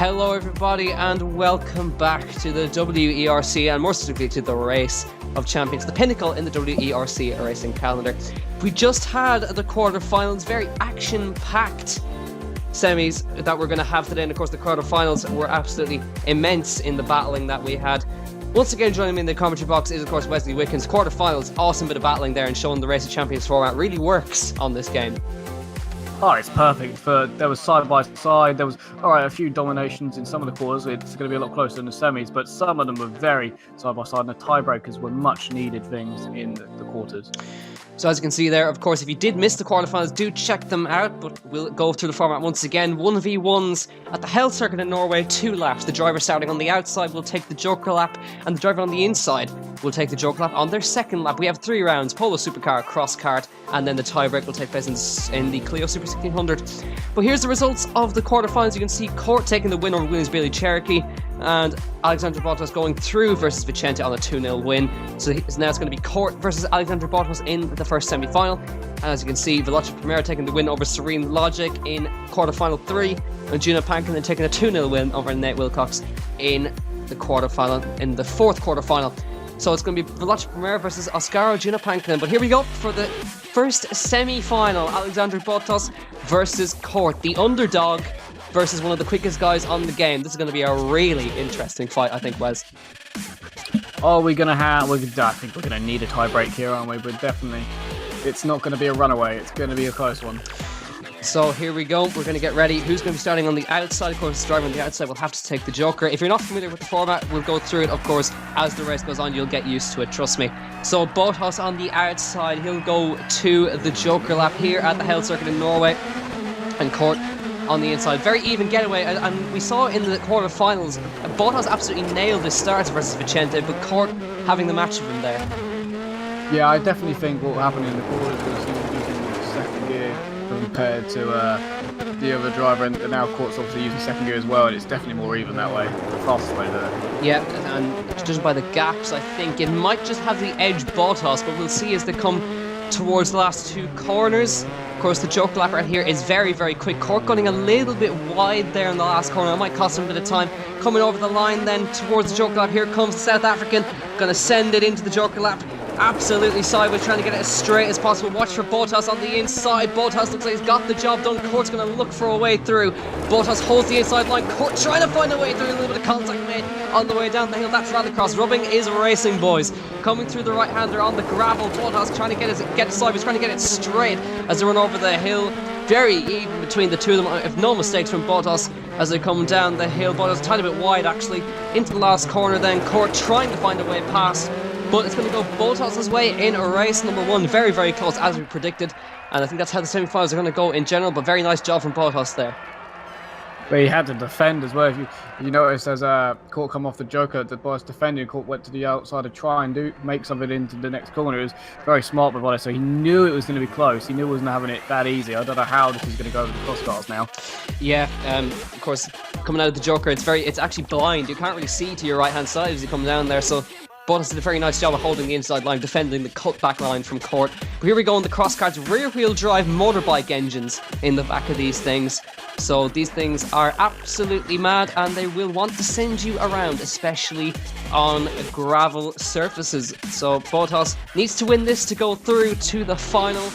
Hello everybody and welcome back to the WERC and more specifically to the Race of Champions, the pinnacle in the WERC racing calendar. We just had the quarterfinals, very action-packed semis that we're going to have today, and of course the quarterfinals were absolutely immense in the battling that we had. Once again, joining me in the commentary box is of course Wesley Wickens. Quarterfinals, awesome bit of battling there and showing the Race of Champions format really works on this game. Oh, it's perfect. There was side by side. There was a few dominations in some of the quarters. It's going to be a lot closer in the semis, but some of them were very side by side, and the tiebreakers were much needed things in the quarters. So as you can see there, of course, if you did miss the quarterfinals, do check them out, but we'll go through the format once again. 1v1s at the Health Circuit in Norway, 2 laps. The driver starting on the outside will take the Joker lap, and the driver on the inside will take the Joker lap on their second lap. We have 3 rounds, Polo Supercar, Cross Kart, and then the tiebreak will take place in the Clio Super 1600. But here's the results of the quarterfinals. You can see Court taking the win over Williams-Bailey Cherokee, and Alexander Bottas going through versus Vicente on a 2-0 win. So now it's going to be Court versus Alexander Bottas in the first semi-final. And as you can see, Veloci Primera taking the win over Serene Logic in quarterfinal 3, and Gina Pankinen taking a 2-0 win over Nate Wilcox in the fourth quarterfinal. So it's going to be Veloci Primera versus Oscaro Gina Pankinen. But here we go for the first semi-final. Alexander Bottas versus Court, the underdog versus one of the quickest guys on the game. This is going to be a really interesting fight, I think, Wes. Oh, I think we're going to need a tie-break here, aren't we? But definitely, it's not going to be a runaway. It's going to be a close one. So here we go. We're going to get ready. Who's going to be starting on the outside? Of course, the driver on the outside will have to take the Joker. If you're not familiar with the format, we'll go through it. Of course, as the race goes on, you'll get used to it. Trust me. So Bottas on the outside, he'll go to the Joker lap here at the Health Circuit in Norway, and Court on the inside. Very even getaway, and we saw in the quarterfinals, Bottas absolutely nailed his starts versus Vicente, but Court having the match of him there. Yeah, I definitely think what happened in the quarters was he was using second gear compared to the other driver, and now Court's obviously using second gear as well, and it's definitely more even that way, the fastest way there. Yeah, and judging by the gaps, I think it might just have the edge Bottas, but we'll see as they come towards the last 2 corners. Of course, the Joker lap right here is very, very quick. Court going a little bit wide there in the last corner. It might cost him a bit of time. Coming over the line then towards the Joker lap. Here comes the South African. Going to send it into the Joker lap. Absolutely sideways, trying to get it as straight as possible. Watch for Bottas on the inside. Bottas looks like he's got the job done. Court's going to look for a way through. Bottas holds the inside line. Court trying to find a way through. A little bit of contact made on the way down the hill. That's rallycross. Rubbing is racing, boys. Coming through the right-hander on the gravel. Bottas trying to get it sideways, trying to get it straight as they run over the hill. Very even between the two of them, if no mistakes from Bottas as they come down the hill. Bottas a tiny bit wide actually into the last corner then. Court trying to find a way past, but it's going to go Bottas' way in race number 1. Very, very close as we predicted, and I think that's how the semi-finals are going to go in general, but very nice job from Bottas there. But he had to defend as well. If you notice, as Court come off the Joker, the Bottas defending, Court went to the outside to try and make something into the next corner. It was very smart by Bottas, so he knew it was going to be close. He knew he wasn't having it that easy. I don't know how this is going to go over the cross cars now. Yeah, of course, coming out of the Joker, it's actually blind. You can't really see to your right-hand side as you come down there, so Bottas did a very nice job of holding the inside line, defending the cutback line from Court. But here we go in the cross karts, rear-wheel drive motorbike engines in the back of these things. So these things are absolutely mad, and they will want to send you around, especially on gravel surfaces. So Bottas needs to win this to go through to the final.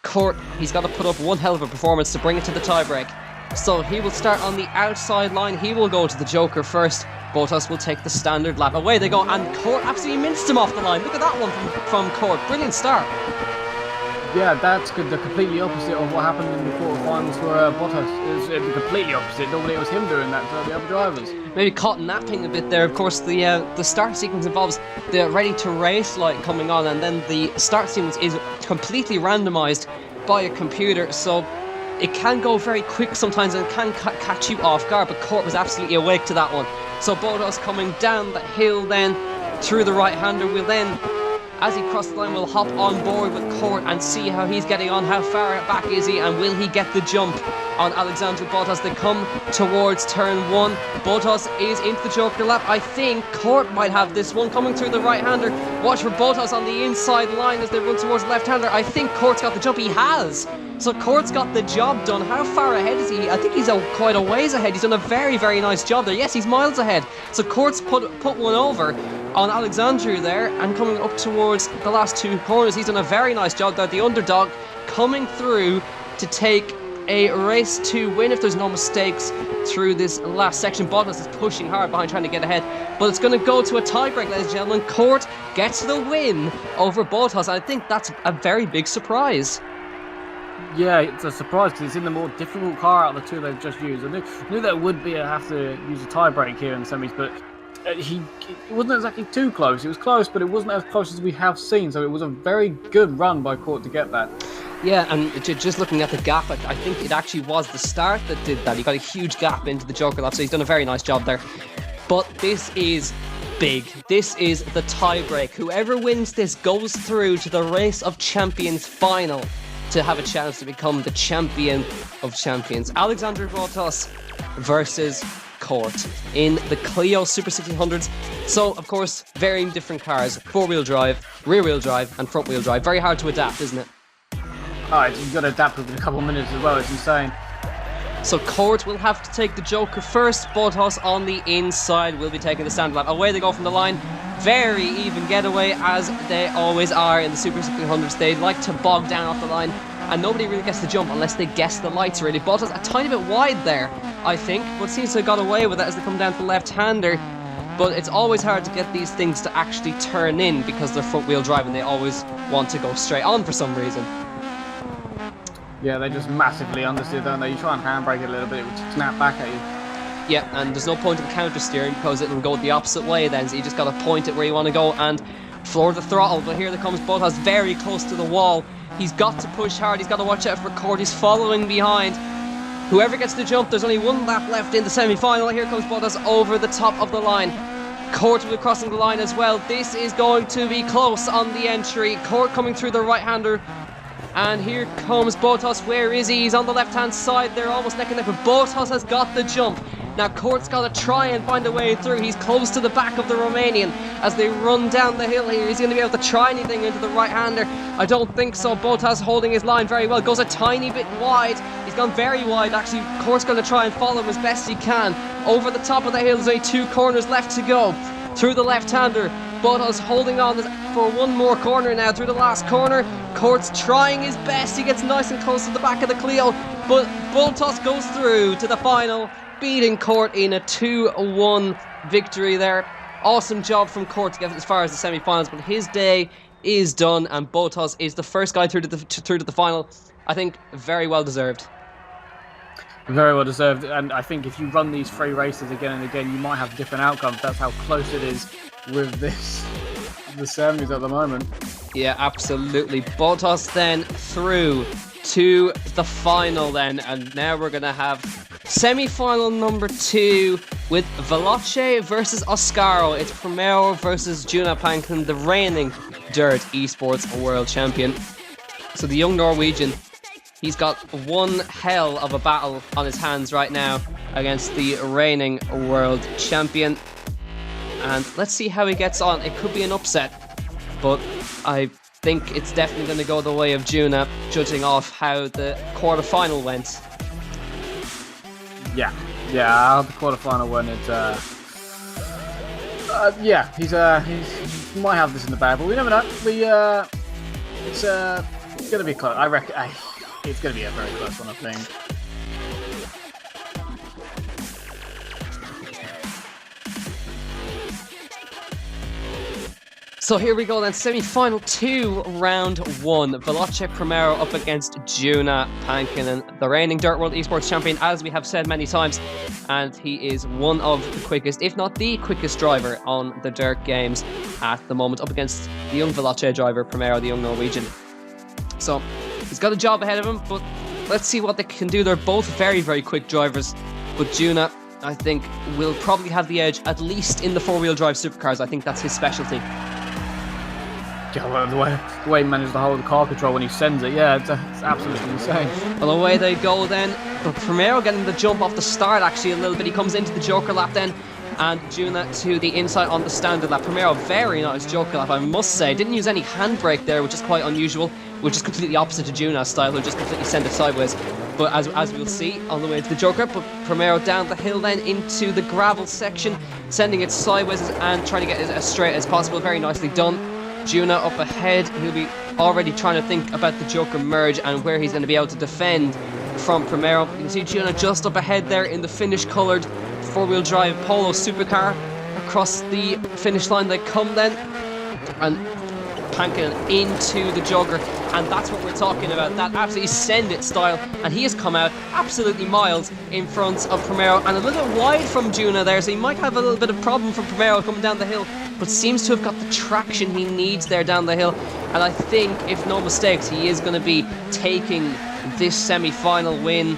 Court, he's got to put up one hell of a performance to bring it to the tiebreak. So he will start on the outside line. He will go to the Joker first. Bottas will take the standard lap. Away they go, and Court absolutely minced him off the line. Look at that one from Court. Brilliant start. Yeah, that's good. The completely opposite of what happened in the quarterfinals for Bottas. It was the completely opposite. Normally it was him doing that to the other drivers. Maybe caught napping a bit there. Of course, the start sequence involves the ready to race light coming on, and then the start sequence is completely randomized by a computer. So it can go very quick sometimes and can catch you off guard, but Court was absolutely awake to that one. So Bottas coming down the hill then through the right-hander will then, as he crosses the line, will hop on board with Court and see how he's getting on, how far back is he, and will he get the jump on Alexander Bottas. They come towards turn 1. Bottas is into the Joker lap. I think Court might have this one coming through the right-hander. Watch for Bottas on the inside line as they run towards the left-hander. I think Court's got the jump. He has. So Court's got the job done. How far ahead is he? I think he's quite a ways ahead. He's done a very, very nice job there. Yes, he's miles ahead. So Court's put one over on Alexandru there, and coming up towards the last 2 corners. He's done a very nice job there. The underdog coming through to take a race to win if there's no mistakes through this last section. Bottas is pushing hard behind, trying to get ahead, but it's going to go to a tiebreak, ladies and gentlemen. Court gets the win over Bottas. I think that's a very big surprise. Yeah, it's a surprise because it's in the more difficult car out of the 2 they've just used. I knew there would be a have to use a tiebreak here in the semis, but it wasn't exactly too close. It was close, but it wasn't as close as we have seen, so it was a very good run by Court to get that. Yeah, and just looking at the gap, I think it actually was the start that did that. He got a huge gap into the Joker lap, so he's done a very nice job there. But this is big. This is the tiebreak. Whoever wins this goes through to the Race of Champions final to have a chance to become the champion of champions. Alexander Bottas versus Court in the Clio Super 1600s. So, of course, varying different cars. 4-wheel drive, rear-wheel drive, and front-wheel drive. Very hard to adapt, isn't it? Alright, you've got to adapt within a couple of minutes as well, it's insane. So Court will have to take the Joker first. Bottas on the inside will be taking the stand lap. Away they go from the line. Very even getaway, as they always are in the Super 1600s. They like to bog down off the line, and nobody really gets the jump unless they guess the lights, really. Bottas a tiny bit wide there, I think, but seems to have got away with it as they come down to the left-hander. But it's always hard to get these things to actually turn in because they're front-wheel drive and they always want to go straight on for some reason. Yeah, they just massively understeer, don't they? You try and handbrake it a little bit, it would snap back at you. Yeah, and there's no point in counter steering because it'll go the opposite way then, so you just got to point it where you want to go and floor the throttle. But here comes Bottas very close to the wall. He's got to push hard, he's got to watch out for Court, he's following behind. Whoever gets the jump, there's only 1 lap left in the semi-final. Here comes Bottas over the top of the line. Court will be crossing the line as well. This is going to be close on the entry. Court coming through the right-hander. And here comes Bottas. Where is he? He's on the left-hand side. They're almost neck and neck, but Bottas has got the jump. Now Court's got to try and find a way through. He's close to the back of the Romanian as they run down the hill here. Is he going to be able to try anything into the right-hander? I don't think so. Bottas holding his line very well. Goes a tiny bit wide. He's gone very wide, actually. Court's going to try and follow him as best he can. Over the top of the hill, there's only 2 corners left to go. Through the left-hander. Bottas holding on for 1 more corner now. Through the last corner. Court's trying his best. He gets nice and close to the back of the Clio. But Bottas goes through to the final, beating Court in a 2-1 victory there. Awesome job from Court to get as far as the semi-finals, but his day is done, and Bottas is the first guy through to the final. I think very well deserved. Very well deserved, and I think if you run these 3 races again and again, you might have different outcomes. That's how close it is with the semis at the moment. Yeah, absolutely. Bottas then through to the final then, and now we're going to have semi-final number 2 with Veloce versus Oscaro. It's Primero versus Juna Pankin, the reigning Dirt Esports World Champion. So the young Norwegian, he's got one hell of a battle on his hands right now against the reigning World Champion. And let's see how he gets on. It could be an upset, but I think it's definitely going to go the way of Juna, judging off how the quarterfinal went. Yeah, how the quarterfinal went. He might have this in the bag, but we never know. It's going to be close. I reckon it's going to be a very close one, I think. So here we go then, semi-final 2, round 1. Veloce Primero up against Juna Pankin, the reigning Dirt World Esports Champion, as we have said many times. And he is one of the quickest, if not the quickest driver on the Dirt games at the moment, up against the young Veloce driver, Primero, the young Norwegian. So he's got a job ahead of him, but let's see what they can do. They're both very, very quick drivers, but Juna, I think, will probably have the edge, at least in the 4-wheel drive supercars. I think that's his specialty. Yeah, well, the way he managed to hold the car control when he sends it, yeah, it's absolutely insane. Well, away they go then. But Primero getting the jump off the start actually a little bit. He comes into the Joker lap then. and Juna to the inside on the standard lap. Primero, very nice joker lap, I must say. Didn't use any handbrake there, which is quite unusual, which is completely opposite to Juna's style, who just completely sent it sideways. But as we'll see on the way to the joker, but Primero down the hill then into the gravel section, sending it sideways and trying to get it as straight as possible. Very nicely done. Juna up ahead, he'll be already trying to think about the joker merge and where he's going to be able to defend from Primero. You can see Juna just up ahead there in the finish coloured four-wheel drive Polo supercar. Across the finish line they come then, and Pankin into the joker, and that's what we're talking about, that absolutely send it style, and he has come out absolutely miles in front of Primero and a little bit wide from Juna there, so he might have a little bit of problem from Primero coming down the hill, but seems to have got the traction he needs there down the hill. And I think, if no mistakes, he is going to be taking this semi-final win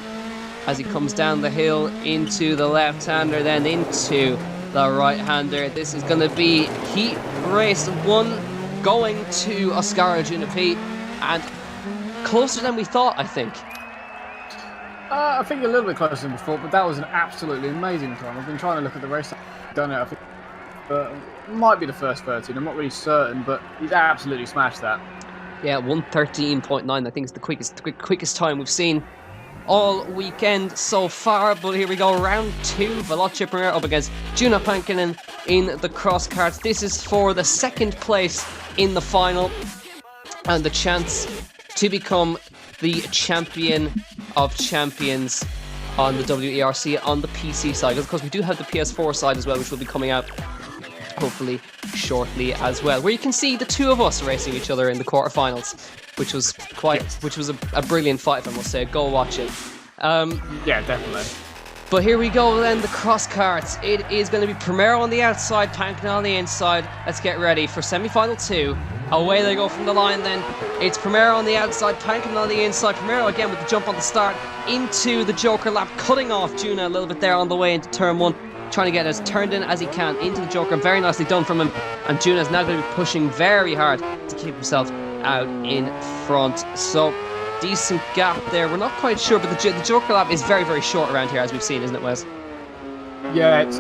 as he comes down the hill into the left-hander, then into the right-hander. This is going to be heat race 1 going to Oscar Juna P, and closer than we thought, I think. I think a little bit closer than before, but that was an absolutely amazing time. I've been trying to look at the race. I've done it, I think. Might be the first 13, I'm not really certain, but he's absolutely smashed that. Yeah, 1:13.9, I think it's the quickest time we've seen all weekend so far. But here we go, round 2, Veloce Primero up against Juna Pankkinen in the cross karts. This is for the 2nd place in the final and the chance to become the champion of champions on the WERC on the PC side. Of course, we do have the PS4 side as well, which will be coming out hopefully shortly as well, where you can see the two of us racing each other in the quarterfinals, which was a brilliant fight, I must say. Go watch it. Yeah, definitely. But here we go then, the cross karts. It is going to be Primero on the outside, Pankin on the inside. Let's get ready for semi-final 2. Away they go from the line then. It's Primero on the outside, Pankin on the inside. Primero again with the jump on the start into the joker lap, cutting off Juna a little bit there on the way into turn 1. Trying to get as turned in as he can into the joker. Very nicely done from him. And Juna's now going to be pushing very hard to keep himself out in front. So, decent gap there. We're not quite sure, but the joker lap is very, very short around here, as we've seen, isn't it, Wes? Yeah, it's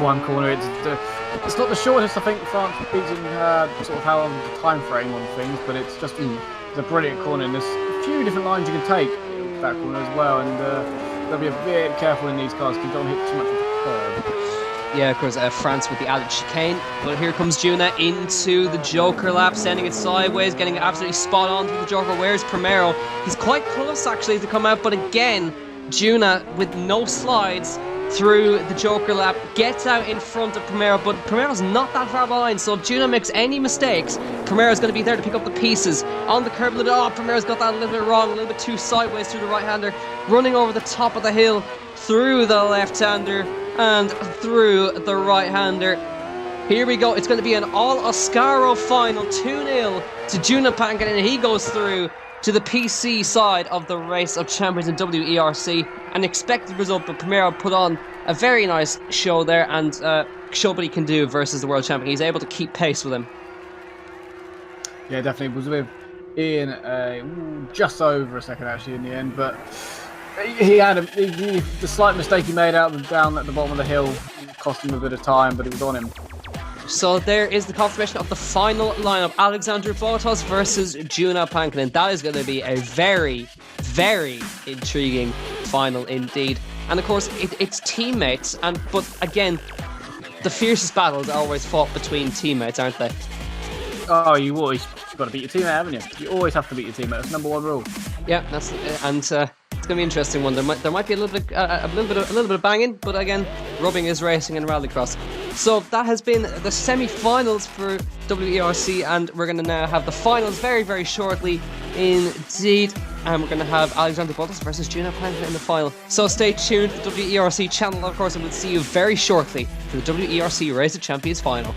one corner. It's not the shortest, I think, France beating sort of how long the time frame on things, but it's just it's a brilliant corner, and there's a few different lines you can take that corner as well, and they'll be a bit careful in these cars because you don't hit too much of the curb. Yeah, of course, France with the added chicane. But here comes Juna into the joker lap, sending it sideways, getting it absolutely spot on through the joker. Where's Primero? He's quite close, actually, to come out, but again, Juna, with no slides through the joker lap, gets out in front of Primero, but Primero's not that far behind, so if Juna makes any mistakes, Primero's going to be there to pick up the pieces. On the curb a little bit, oh, Primero's got that a little bit wrong, a little bit too sideways through the right-hander, running over the top of the hill, through the left-hander, and through the right-hander. Here we go, it's going to be an all-Oscaro final, 2-0 to Juna Pankkinen, and he goes through to the PC side of the Race of Champions in WERC. An expected result, but Primero put on a very nice show there and showed what he can do versus the world champion. He's able to keep pace with him. Yeah, definitely. Was with Ian just over a second actually in the end, but he had the slight mistake he made down at the bottom of the hill cost him a bit of time, but it was on him. So there is the confirmation of the final lineup: Alexander Bottas versus Juna Pankkinen. That is going to be a very, very intriguing final indeed. And of course, it's teammates, but again, the fiercest battles are always fought between teammates, aren't they? Oh, you always got to beat your teammate, haven't you? You always have to beat your teammate. That's number one rule. Yeah, that's it's going to be an interesting one. There might be a little bit of banging, but again, rubbing is racing in rallycross. So that has been the semi-finals for WERC, and we're going to now have the finals very, very shortly indeed. And we're going to have Alexander Bottas versus Juna Pankkinen in the final. So stay tuned to the WERC channel, of course, and we'll see you very shortly for the WERC Race of Champions final.